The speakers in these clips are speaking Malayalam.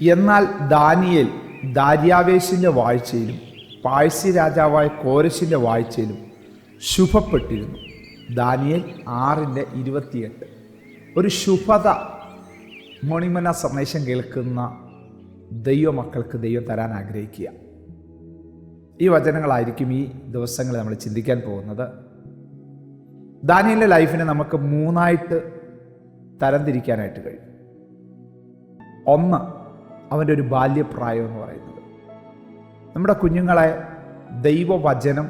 എന്നാൽ ദാനിയേൽ ദാര്യാവേശിൻ്റെ വാഴ്ചയിലും പാഴ്സി രാജാവായ കോരശിൻ്റെ വാഴ്ചയിലും ശുഭപ്പെട്ടിരുന്നു. ദാനിയേൽ 6:28. ഒരു ശുഭത മോണിമന സന്ദേശം കേൾക്കുന്ന ദൈവമക്കൾക്ക് ദൈവം തരാൻ ആഗ്രഹിക്കുക. ഈ വചനങ്ങളായിരിക്കും ഈ ദിവസങ്ങളിൽ നമ്മൾ ചിന്തിക്കാൻ പോകുന്നത്. ദാനിയേലിൻ്റെ ലൈഫിനെ നമുക്ക് 3 തരംതിരിക്കാനായിട്ട് കഴിയും. 1, അവൻ്റെ ഒരു ബാല്യപ്രായം എന്ന് പറയുന്നത്. നമ്മുടെ കുഞ്ഞുങ്ങളെ ദൈവവചനം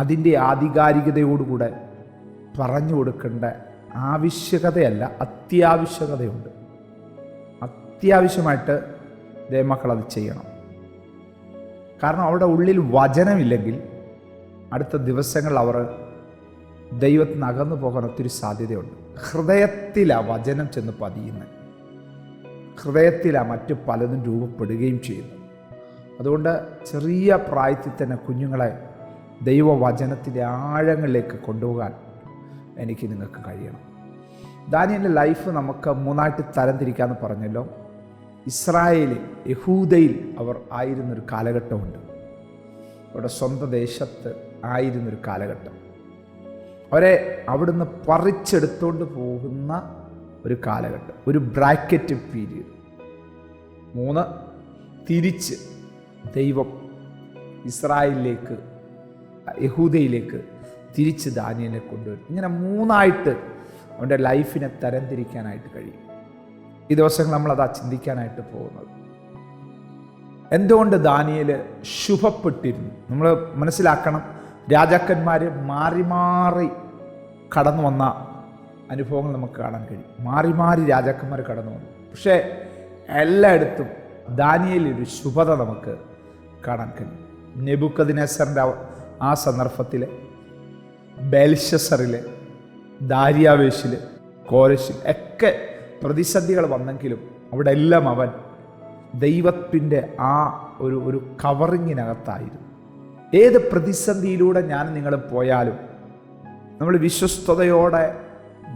അതിൻ്റെ ആധികാരികതയോടുകൂടെ പറഞ്ഞു കൊടുക്കേണ്ട ആവശ്യകതയല്ല, അത്യാവശ്യകതയുണ്ട്. അത്യാവശ്യമായിട്ട് ദൈവമക്കളത് ചെയ്യണം. കാരണം അവരുടെ ഉള്ളിൽ വചനമില്ലെങ്കിൽ അടുത്ത ദിവസങ്ങളിൽ അവർ ദൈവത്തിന് അകന്നു പോകാൻ ഒത്തിരി സാധ്യതയുണ്ട്. ഹൃദയത്തിലാണ് വചനം ചെന്ന് പതിയുന്നത്, ഹൃദയത്തിലാണ് മറ്റു പലതും രൂപപ്പെടുകയും ചെയ്യുന്നു. അതുകൊണ്ട് ചെറിയ പ്രായത്തിൽ തന്നെ കുഞ്ഞുങ്ങളെ ദൈവവചനത്തിൻ്റെ ആഴങ്ങളിലേക്ക് കൊണ്ടുപോകാൻ എനിക്ക് നിങ്ങൾക്ക് കഴിയണം. ദാനിയേലിൻ്റെ ലൈഫ് നമുക്ക് 3 തരംതിരിക്കാമെന്ന് പറഞ്ഞല്ലോ. ഇസ്രായേലിൽ, യഹൂദയിൽ അവർ ആയിരുന്നൊരു കാലഘട്ടമുണ്ട്. അവരുടെ സ്വന്തം ദേശത്ത് ആയിരുന്നൊരു കാലഘട്ടം. അവരെ അവിടുന്ന് പറിച്ചെടുത്തുകൊണ്ട് പോകുന്ന ഒരു കാലഘട്ടം, ഒരു ബ്രാക്കറ്റ് പീരീഡ്. 3, തിരിച്ച് ദൈവം ഇസ്രായേലിലേക്ക്, യഹൂദയിലേക്ക് തിരിച്ച് ദാനിയേലിനെ കൊണ്ടുവരും. ഇങ്ങനെ 3 അവൻ്റെ ലൈഫിനെ തരംതിരിക്കാനായിട്ട് കഴിയും. ഈ ദിവസങ്ങൾ നമ്മളതാ ചിന്തിക്കാനായിട്ട് പോകുന്നത്. എന്തുകൊണ്ട് ദാനിയേൽ ശുഭപ്പെട്ടിരുന്നു? നമ്മൾ മനസ്സിലാക്കണം, രാജാക്കന്മാർ മാറി മാറി കടന്നു വന്ന അനുഭവങ്ങൾ നമുക്ക് കാണാൻ കഴിയും. മാറി മാറി രാജാക്കന്മാർ കടന്നു വന്നു. പക്ഷേ എല്ലായിടത്തും ദാനിയേലിൻ്റെ ശുഭത നമുക്ക് കാണാൻ കഴിയും. നെബൂഖദ്നേസറിൻ്റെ ആ സന്ദർഭത്തിൽ, ബേൽഷസറിൽ, ദാര്യാവേശിൽ, കോരശിൽ ഒക്കെ പ്രതിസന്ധികൾ വന്നെങ്കിലും അവിടെ എല്ലാം അവൻ ദൈവത്തിൻ്റെ ആ ഒരു കവറിങ്ങിനകത്തായിരുന്നു. ഏത് പ്രതിസന്ധിയിലൂടെ ഞാൻ നിങ്ങൾ പോയാലും നമ്മൾ വിശ്വസ്തയോടെ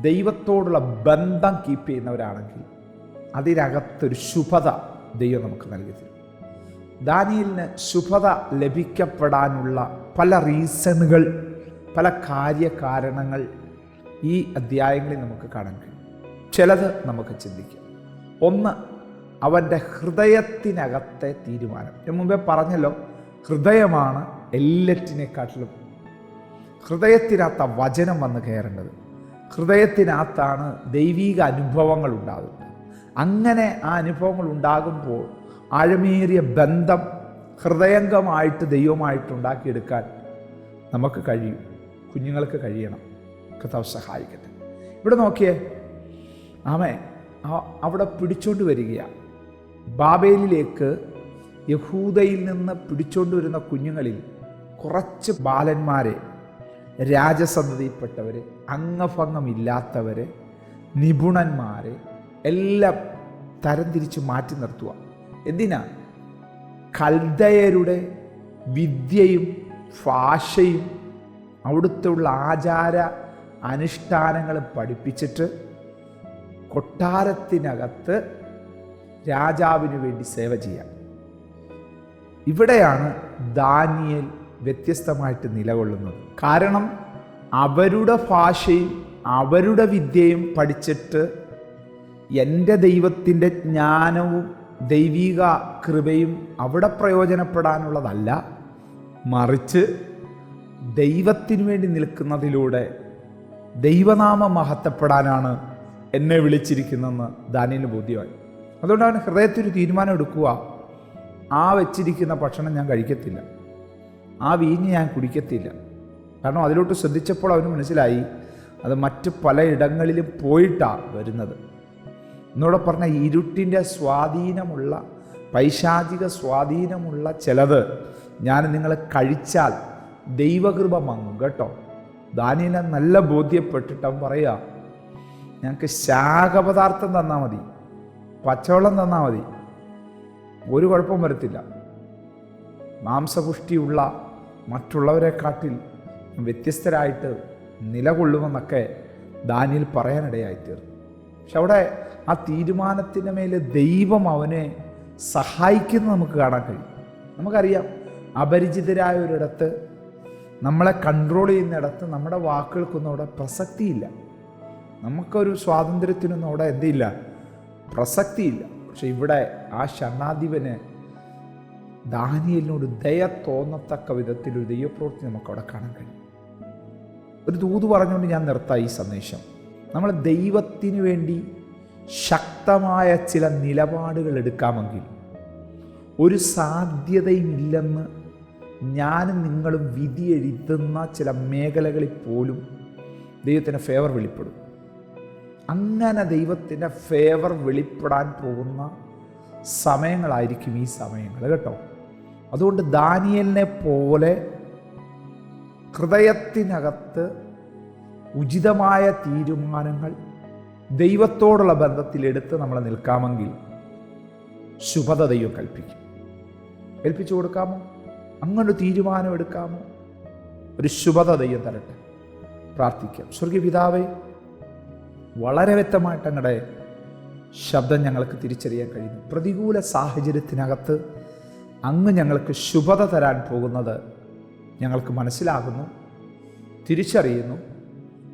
ദൈവത്തോടുള്ള ബന്ധം കീപ്പ് ചെയ്യുന്നവരാണെങ്കിൽ അതിനകത്തൊരു ശുഭത ദൈവം നമുക്ക് നൽകി തരും. ദാനിയേലിന് ശുഭത ലഭിക്കപ്പെടാനുള്ള പല റീസണുകൾ, പല കാര്യകാരണങ്ങൾ ഈ അധ്യായങ്ങളിൽ നമുക്ക് കാണാൻ കഴിയും. ചിലത് നമുക്ക് ചിന്തിക്കാം. 1, അവൻ്റെ ഹൃദയത്തിനകത്തെ തീരുമാനം. ഞാൻ മുമ്പേ പറഞ്ഞല്ലോ, ഹൃദയമാണ് എല്ലാറ്റിനെക്കാട്ടിലും. ഹൃദയത്തിനകത്ത വചനം വന്ന് കയറേണ്ടത്, ഹൃദയത്തിനകത്താണ് ദൈവീക അനുഭവങ്ങൾ ഉണ്ടാകുന്നത്. അങ്ങനെ ആ അനുഭവങ്ങൾ ഉണ്ടാകുമ്പോൾ ആഴമേറിയ ബന്ധം ഹൃദയംഗമായിട്ട് ദൈവമായിട്ട് ഉണ്ടാക്കിയെടുക്കാൻ നമുക്ക് കഴിയും. കുഞ്ഞുങ്ങൾക്ക് കഴിയണം. കർത്താവ് സഹായിക്കട്ടെ. ഇവിടെ നോക്കിയേ, അവിടെ പിടിച്ചോണ്ട് വരികയാണ്. ബാബേലിലേക്ക് യഹൂദയിൽ നിന്ന് പിടിച്ചോണ്ട് വരുന്ന കുഞ്ഞുങ്ങളിൽ കുറച്ച് ബാലന്മാരെ, രാജസന്തതിയിൽപ്പെട്ടവരെ, അംഗഭംഗമില്ലാത്തവരെ, നിപുണന്മാരെ എല്ലാം തരംതിരിച്ച് മാറ്റി നിർത്തുക. എന്തിനാ? കൽദയരുടെ വിദ്യയും ഭാഷയും അവിടുത്തെ ആചാര അനുഷ്ഠാനങ്ങളും പഠിപ്പിച്ചിട്ട് കൊട്ടാരത്തിനകത്ത് രാജാവിന് വേണ്ടി സേവ ചെയ്യാം. ഇവിടെയാണ് ദാനിയേൽ വ്യത്യസ്തമായിട്ട് നിലകൊള്ളുന്നത്. കാരണം അവരുടെ ഭാഷയും അവരുടെ വിദ്യയും പഠിച്ചിട്ട് എൻ്റെ ദൈവത്തിൻ്റെ ജ്ഞാനവും ദൈവിക കൃപയും അവിടെ പ്രയോജനപ്പെടാനുള്ളതല്ല, മറിച്ച് ദൈവത്തിനു വേണ്ടി നിൽക്കുന്നതിലൂടെ ദൈവനാമം മഹത്വപ്പെടാനാണ് എന്നെ വിളിച്ചിരിക്കുന്നതെന്ന് ദാനിയേലിന് ബോധ്യമായി. അതുകൊണ്ട് അവൻ ഹൃദയത്തിലൊരു തീരുമാനം എടുക്കുക, ആ വെച്ചിരിക്കുന്ന ഭക്ഷണം ഞാൻ കഴിക്കത്തില്ല, ആ വീഞ്ഞ് ഞാൻ കുടിക്കത്തില്ല. കാരണം അതിലോട്ട് ശ്രദ്ധിച്ചപ്പോൾ അവന് മനസ്സിലായി അത് മറ്റ് പലയിടങ്ങളിലും പോയിട്ടാണ് വരുന്നത്. എന്നോട് പറഞ്ഞ ഇരുട്ടിൻ്റെ സ്വാധീനമുള്ള, പൈശാചിക സ്വാധീനമുള്ള ചിലത് ഞാൻ നിങ്ങൾ കഴിച്ചാൽ ദൈവകൃപ മങ്ങും കേട്ടോ. ദാനിയേലിനെ നല്ല ബോധ്യപ്പെട്ടിട്ട് അവൻ പറയുക, ഞങ്ങൾക്ക് ശാഖപദാർത്ഥം തന്നാൽ മതി, പച്ചവെള്ളം തന്നാൽ മതി, ഒരു കുഴപ്പം വരത്തില്ല. മാംസപുഷ്ടിയുള്ള മറ്റുള്ളവരെക്കാട്ടിൽ വ്യത്യസ്തരായിട്ട് നിലകൊള്ളുമെന്നൊക്കെ ദാനിയേൽ പറയാനിടയായിത്തീർന്നു. പക്ഷെ അവിടെ ആ തീരുമാനത്തിൻ്റെ മേൽ ദൈവം അവനെ സഹായിക്കുന്നത് നമുക്ക് കാണാൻ കഴിയും. നമുക്കറിയാം, അപരിചിതരായ ഒരിടത്ത്, നമ്മളെ കൺട്രോൾ ചെയ്യുന്നിടത്ത് നമ്മുടെ വാക്കുകൾക്കൊന്നും അവിടെ പ്രസക്തിയില്ല. നമുക്കൊരു സ്വാതന്ത്ര്യത്തിനൊന്നും അവിടെ എന്തില്ല, പ്രസക്തിയില്ല. പക്ഷെ ഇവിടെ ആ ഷണ്ണാധിപന് ദാനിയേലിനോട് ദയ തോന്നത്തക്ക വിധത്തിൽ ഒരു ദൈവപ്രവൃത്തി നമുക്കവിടെ കാണാൻ കഴിയും. ഒരു ദൂത് പറഞ്ഞുകൊണ്ട് ഞാൻ നിർത്താം ഈ സന്ദേശം. നമ്മൾ ദൈവത്തിന് വേണ്ടി ശക്തമായ ചില നിലപാടുകൾ എടുക്കാമെങ്കിൽ ഒരു സാധ്യതയും ഇല്ലെന്ന് ഞാനും നിങ്ങളും വിധി എഴുതുന്ന ചില മേഖലകളിൽ പോലും ദൈവത്തിൻ്റെ ഫേവർ വെളിപ്പെടും. അങ്ങനെ ദൈവത്തിൻ്റെ ഫേവർ വെളിപ്പെടാൻ പോകുന്ന സമയങ്ങളായിരിക്കും ഈ സമയങ്ങൾ കേട്ടോ. അതുകൊണ്ട് ദാനിയേലിനെ പോലെ ഹൃദയത്തിനകത്ത് ഉചിതമായ തീരുമാനങ്ങൾ ദൈവത്തോടുള്ള ബന്ധത്തിലെടുത്ത് നമ്മൾ നിൽക്കാമെങ്കിൽ ശുഭത ദൈവം കൽപ്പിച്ചു കൊടുക്കാമോ? അങ്ങനൊരു തീരുമാനം എടുക്കാമോ? ഒരു ശുഭത ദൈവം തരട്ടെ. പ്രാർത്ഥിക്കാം. സ്വർഗീയ പിതാവേ, വളരെ വ്യക്തമായിട്ട് അങ്ങയുടെ ശബ്ദം ഞങ്ങൾക്ക് തിരിച്ചറിയാൻ കഴിയുന്നു. പ്രതികൂല സാഹചര്യത്തിനകത്ത് അങ്ങ് ഞങ്ങൾക്ക് ശുഭത തരാൻ പോകുന്നത് ഞങ്ങൾക്ക് മനസ്സിലാകുന്നു, തിരിച്ചറിയുന്നു.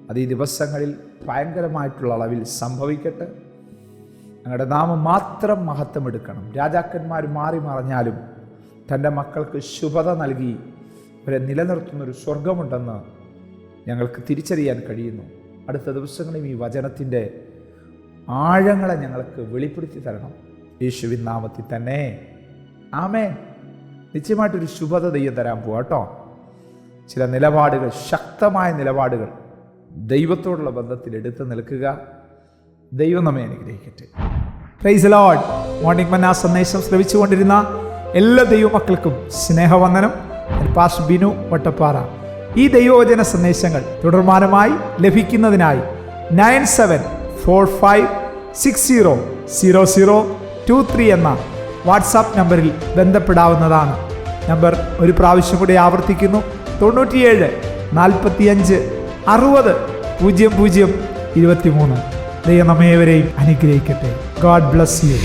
അത് ഈ ദിവസങ്ങളിൽ ഭയങ്കരമായിട്ടുള്ള അളവിൽ സംഭവിക്കട്ടെ. ഞങ്ങളുടെ നാമം മാത്രം മഹത്വം എടുക്കണം. രാജാക്കന്മാർ മാറി മറഞ്ഞാലും തൻ്റെ മക്കൾക്ക് ശുഭത നൽകി അവരെ നിലനിർത്തുന്നൊരു സ്വർഗമുണ്ടെന്ന് ഞങ്ങൾക്ക് തിരിച്ചറിയാൻ കഴിയുന്നു. അടുത്ത ദിവസങ്ങളിൽ ഈ വചനത്തിൻ്റെ ആഴങ്ങളെ ഞങ്ങൾക്ക് വെളിപ്പെടുത്തി തരണം. യേശുവിൻ നാമത്തിൽ തന്നെ ആമേൻ. നിശ്ചയമായിട്ടൊരു ശുഭത ദൈവം തരാൻ പോവാ കേട്ടോ. ചില നിലപാടുകൾ, ശക്തമായ നിലപാടുകൾ ദൈവത്തോടുള്ള ബന്ധത്തിൽ എടുത്തു നിൽക്കുക. ദൈവം നമ്മെ അനുഗ്രഹിക്കട്ടെ. Praise the Lord. മോർണിംഗ് മന്ന സന്ദേശം ശ്രവിച്ചുകൊണ്ടിരുന്ന എല്ലാ ദൈവമക്കൾക്കും സ്നേഹവന്ദനം. പാസ്റ്റർ ബിനു വട്ടപ്പാറ. ഈ ദൈവവചന സന്ദേശങ്ങൾ തുടർമാനമായി ലഭിക്കുന്നതിനായി 9745600023 എന്ന വാട്സാപ്പ് നമ്പറിൽ ബന്ധപ്പെടാവുന്നതാണ്. നമ്പർ ഒരു പ്രാവശ്യം കൂടി ആവർത്തിക്കുന്നു: 97 45 60 00 23. ദൈവം നമ്മേവരെയും അനുഗ്രഹിക്കട്ടെ. God bless you.